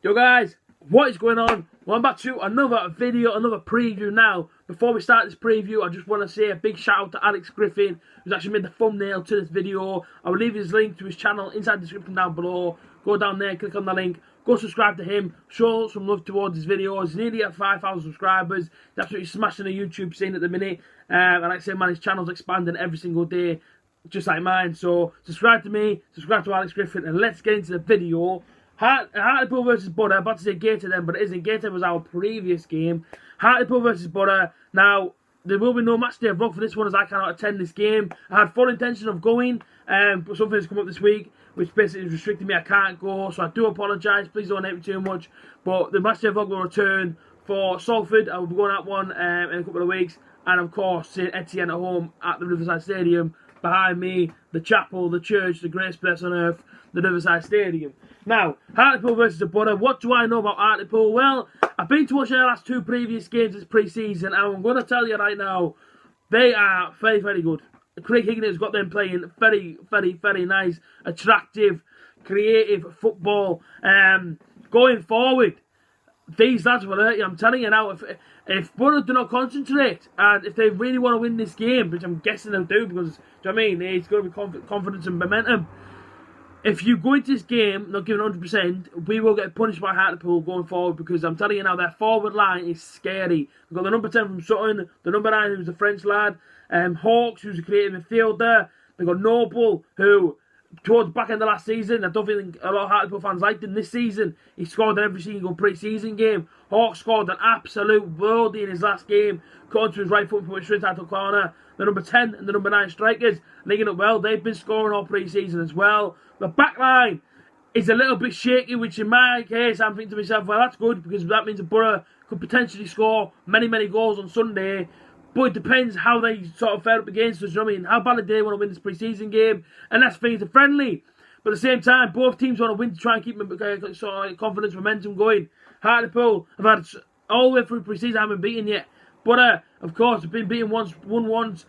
Yo guys, what is going on? Well, I'm back to another video, another preview now. Before we start this preview, I just want to say a big shout out to Alex Griffin, who's actually made the thumbnail to this video. I will leave his link to his channel inside the description down below. Go down there, click on the link, go subscribe to him, show some love towards his videos. He's nearly at 5,000 subscribers. He's absolutely smashing the YouTube scene at the minute. And like I say, man, his channel's expanding every single day, just like mine. So subscribe to me, subscribe to Alex Griffin, and let's get into the video. Hartlepool versus Butter. I'm about to say Gator then, but it isn't. Gator was our previous game. Hartlepool versus Butter. Now, there will be no match day vlog for this one as I cannot attend this game. I had full intention of going, but something has come up this week which basically is restricting me. I can't go, so I do apologise. Please don't hate me too much. But the match day vlog will return for Salford. I will be going at one in a couple of weeks. And of course, St Etienne at home at the Riverside Stadium. Behind me, the chapel, the church, the greatest place on earth, the Riverside Stadium. Now, Hartlepool versus the Butter. What do I know about Hartlepool? Well, I've been to watch their last two previous games this pre-season, and I'm going to tell you right now, they are very, very good. Craig Hignett's got them playing very, very, very nice, attractive, creative football. Going forward, these lads will hurt you. I'm telling you now, if Butter do not concentrate, and if they really want to win this game, which I'm guessing they'll do, because, do you know what I mean, it's going to be confidence and momentum. If you go into this game not giving 100%, we will get punished by Hartlepool going forward, because I'm telling you now, their forward line is scary. We've got the number 10 from Sutton, the number 9 who's the French lad, Hawks who's a creative midfielder, they've got Noble who, towards the back end of last season, I don't think a lot of Hartlepool fans liked him this season. He scored in every single pre-season game. Hawks scored an absolute worldie in his last game, cut onto his right foot and put it straight out the corner. The number 10 and the number 9 strikers linking up well. They've been scoring all pre-season as well. The back line is a little bit shaky, which in my case, I'm thinking to myself, well, that's good, because that means the Borough could potentially score many, many goals on Sunday. But it depends how they sort of fare up against us, you know what I mean? How bad do they want to win this pre-season game? And that's things are friendly. But at the same time, both teams want to win to try and keep sort of confidence, momentum going. Hartlepool have had all the way through pre-season, haven't been beaten yet. But of course, they've been beaten once, won once.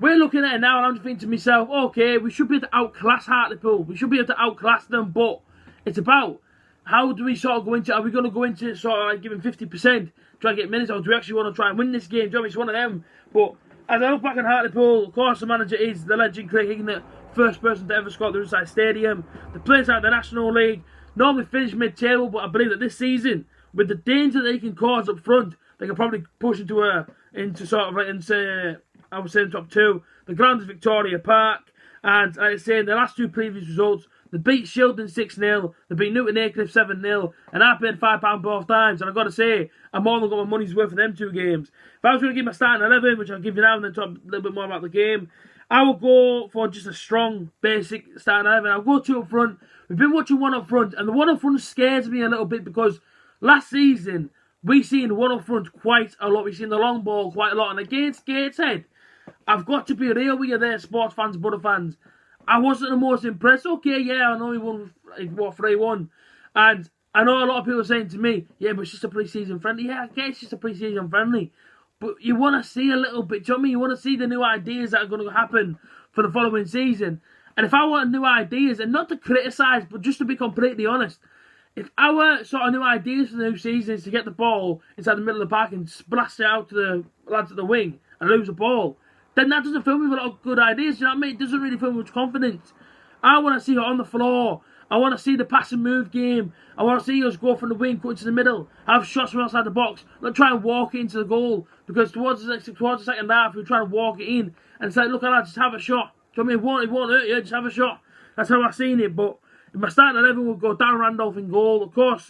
We're looking at it now, and I'm just thinking to myself, okay, we should be able to outclass Hartlepool. We should be able to outclass them, but it's about how do we sort of go into it? Are we going to go into it sort of like giving 50%, try and get minutes, or do we actually want to try and win this game? Do you know, it's one of them. But as I look back on Hartlepool, of course, the manager is the legend Craig Hignett, first person to ever score at the Riverside Stadium. The players out the National League normally finish mid-table, but I believe that this season, with the danger they can cause up front, they can probably push into sort of like into, I would say, the top two. The ground is Victoria Park, and like I say, in the last two previous results, they beat Shildon 6-0, they beat Newton Aycliffe 7-0, and I paid £5 both times, and I've got to say, I'm more than got my money's worth for them two games. If I was going to give my starting 11, which I'll give you now and then talk a little bit more about the game, I would go for just a strong, basic starting 11. I'll go two up front. We've been watching one up front, and the one up front scares me a little bit, because last season, we've seen one up front quite a lot. We've seen the long ball quite a lot, and against Gateshead, I've got to be real with you there, sports fans, Butter fans. I wasn't the most impressed. Okay, yeah, I know he won, 3-1. And I know a lot of people are saying to me, yeah, but it's just a pre-season friendly. Yeah, I guess it's just a pre-season friendly. But you want to see a little bit, do you know what I mean? You want to see the new ideas that are going to happen for the following season. And if I want new ideas, and not to criticise, but just to be completely honest, if our sort of new ideas for the new season is to get the ball inside the middle of the park and splash it out to the lads at the wing and lose the ball, then that doesn't fill me with a lot of good ideas, you know what I mean? It doesn't really fill me with much confidence. I want to see it on the floor. I want to see the pass and move game. I want to see us go from the wing, cut into the middle, have shots from outside the box, not try and walk it into the goal, because towards the second half, we're trying to walk it in and say, look at that, just have a shot. Do you know what I mean? It won't hurt you, just have a shot. That's how I've seen it, but if my starting 11 will go Darren Randolph in goal, of course,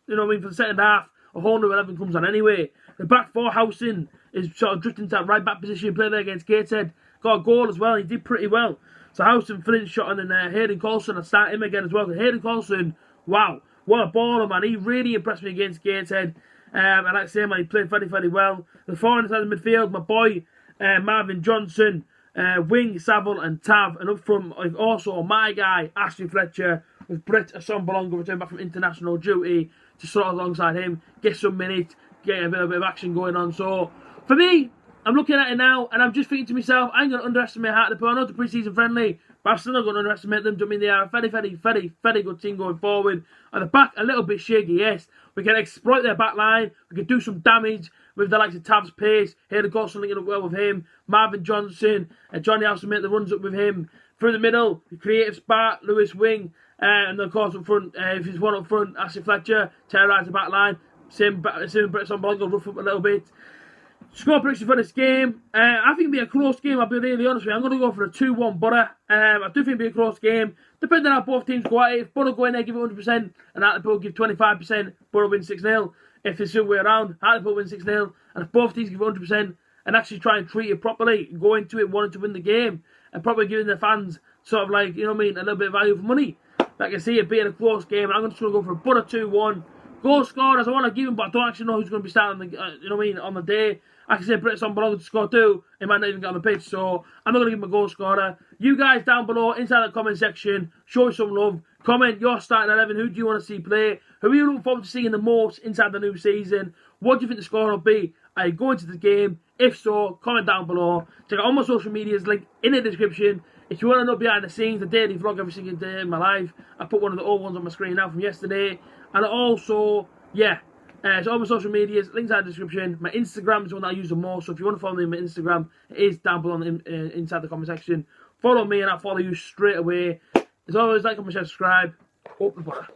you know what I mean, for the second half, a whole new 11 comes on anyway. The back four housing is sort of drifting to that right back position, played there against Gateshead. Got a goal as well, he did pretty well. So Houston, Flint shot, and then Hayden Coulson, I start him again as well. Hayden Coulson, wow, what a baller, man. He really impressed me against Gateshead. And like I say, man, he played very, very well. The four inside the midfield, my boy Marvin Johnson, Wing, Saville and Tav. And up front, also my guy, Ashley Fletcher, with Brett Assombalonga returned back from international duty to sort of alongside him, get some minutes, get a bit of action going on. So, for me, I'm looking at it now, and I'm just thinking to myself, I ain't going to underestimate Hartlepool. I know it's a pre-season friendly, but but I'm still not going to underestimate them. I mean, they are a very, very, very, very good team going forward. At the back, a little bit shaky, yes. We can exploit their back line. We can do some damage with the likes of Tav's pace. Hayden Gosson linking up well with him. Marvin Johnson. Johnny Austin make the runs up with him. Through the middle, the creative spark, Lewis Wing. And of course up front, if he's one up front, Ashley Fletcher. Terrorise the back line. Same Brits on Blanco, rough up a little bit. Score prediction for this game. I think it'll be a close game, I'll be really honest with you. I'm going to go for a 2-1 Borough. I do think it'll be a close game. Depending on how both teams go at it. If Borough go in there, give it 100%, and Hartlepool give 25%, Borough win 6-0. If it's the other way around, Hartlepool win 6-0. And if both teams give 100% and actually try and treat it properly, go into it wanting to win the game, and probably giving the fans sort of like, you know what I mean, a little bit of value for money. I can see it being a close game, and I'm just going to go for a Borough 2-1. Goal scorers, I want to give him, but I don't actually know who's going to be starting, you know what I mean, on the day. I can say Brits on Blanco to score 2. He might not even get on the pitch, so I'm not going to give him a goal scorer. You guys down below, inside the comment section, show some love. Comment your starting 11. Who do you want to see play? Who are you looking forward to seeing the most inside the new season? What do you think the score will be? Are you going to the game? If so, comment down below. Check out all my social medias, link in the description. If you want to know behind the scenes, the daily vlog every single day in my life, I put one of the old ones on my screen now from yesterday. And also, yeah, so all my social medias, links in the description. My Instagram is the one that I use the most, so if you want to follow me on my Instagram, it is down below inside the comment section. Follow me and I'll follow you straight away. As always, like, comment, subscribe. Up the butter.